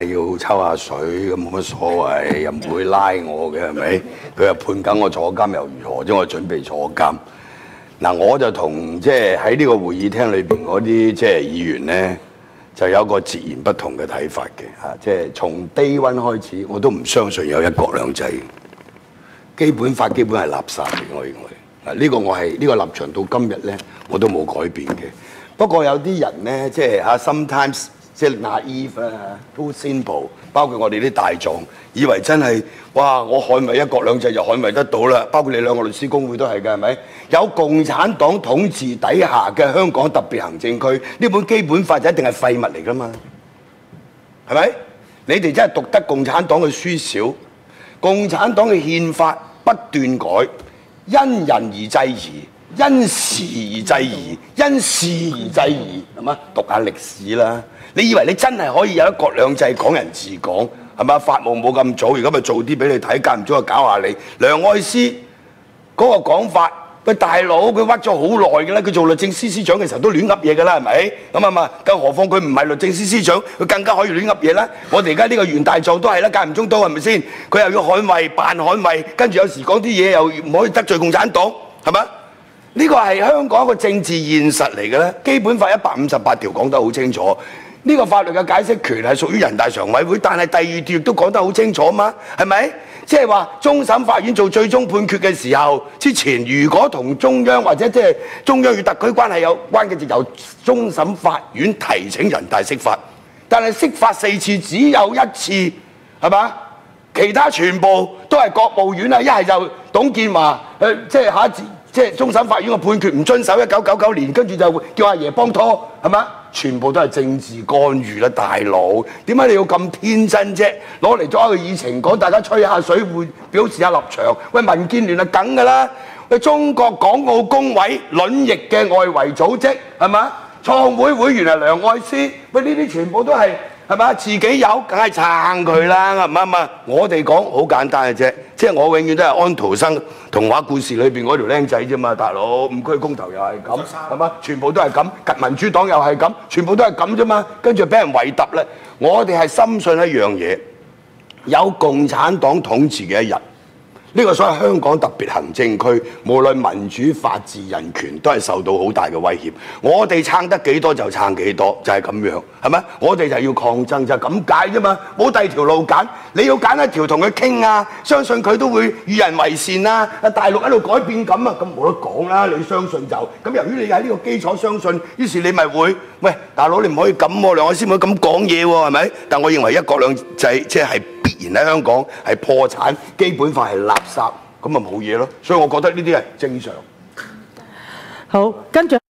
要抽下水咁冇乜所謂，又唔會拉我嘅係咪？佢又判緊我坐監又如何？即我準備坐監。嗱，我就同即係喺呢個會議廳裏邊嗰啲即係議員咧，就有個截然不同嘅睇法嘅嚇。即係從 day one 開始，我都唔相信有一國兩制。基本法基本係垃圾嚟，我認為。呢個我係呢個立場到今日咧，我都冇改變嘅。不過有啲人咧，即係sometimes 即係 naive 啊 ，too simple， 包括我哋啲大眾，以為真係哇，我捍衞一國兩制就捍衞得到啦。包括你兩個律師公會都係㗎，係咪？有共產黨統治底下嘅香港特別行政區，呢本基本法就一定係廢物嚟㗎嘛？係咪？你哋真係讀得共產黨嘅書少，共產黨嘅憲法不斷改。因人而制宜，因時而制宜，因事而制宜，係嘛？讀下歷史啦！你以為你真係可以有一國兩制、港人治港，係嘛？法務冇咁早，而家咪做啲俾你睇，間唔中就搞下你。梁愛詩嗰個講法，喂大佬，佢屈咗好耐嘅啦，佢做律政司司長嘅時候都亂噏嘢㗎啦，係咪？咁啊嘛，更何況佢唔係律政司司長，佢更加可以亂噏嘢啦。我哋而家呢個袁大狀都係啦，間唔中都係咪先？佢又要捍衞、扮捍衞，跟住有時講啲嘢又唔可以得罪共產黨，係咪？呢個係香港一個政治現實嚟嘅咧。基本法158條講得好清楚，呢個法律嘅解釋權係屬於人大常委會，但係第2條亦都講得好清楚嘛，係咪？即係話終審法院做最終判決嘅時候，之前如果同中央或者即係中央與特區關係有關嘅，就由終審法院提請人大釋法。但係釋法4次只有1次，係嘛？其他全部都係國務院啊，一係就董建華即係下一次即係終審法院嘅判決唔遵守，1999年跟住就叫阿爺幫拖，係嘛？全部都係政治干預啦，大佬！點解你要咁天真啫？攞嚟做一個議程講，大家吹下水，會表示下立場。喂，民建聯係梗㗎啦！喂，中國港澳工委卵翼嘅外圍組織係嘛？創會會員係梁愛詩，喂，呢啲全部都係嘛？自己有梗係撐佢啦，啱唔啱啊？我哋講好簡單嘅啫，即係我永遠都係安徒生童話故事裏邊嗰條僆仔啫嘛，大佬五區公投又係咁，係嘛？全部都係咁，民主黨又係咁，全部都係咁啫嘛。跟住俾人圍揼咧，我哋係深信一樣嘢，有共產黨統治嘅一日。呢個所謂香港特別行政區，無論民主、法治、人權，都係受到好大嘅威脅。我哋撐得幾多就撐幾多，就係咁樣，係咪？我哋就要抗爭，就係咁解啫嘛，冇第二條路揀。你要揀一條同佢傾啊，相信佢都會與人為善啊。大陸喺度改變咁啊，咁冇得講啦。你相信就咁，由於你喺呢個基礎相信，於是你咪會喂大佬，你唔可以咁喎，梁愛詩唔可以咁講嘢喎，係咪？但我認為一國兩制即係必然喺香港係破產，基本法係垃圾，咁咪冇嘢咯。所以我覺得呢啲係正常。好，跟住。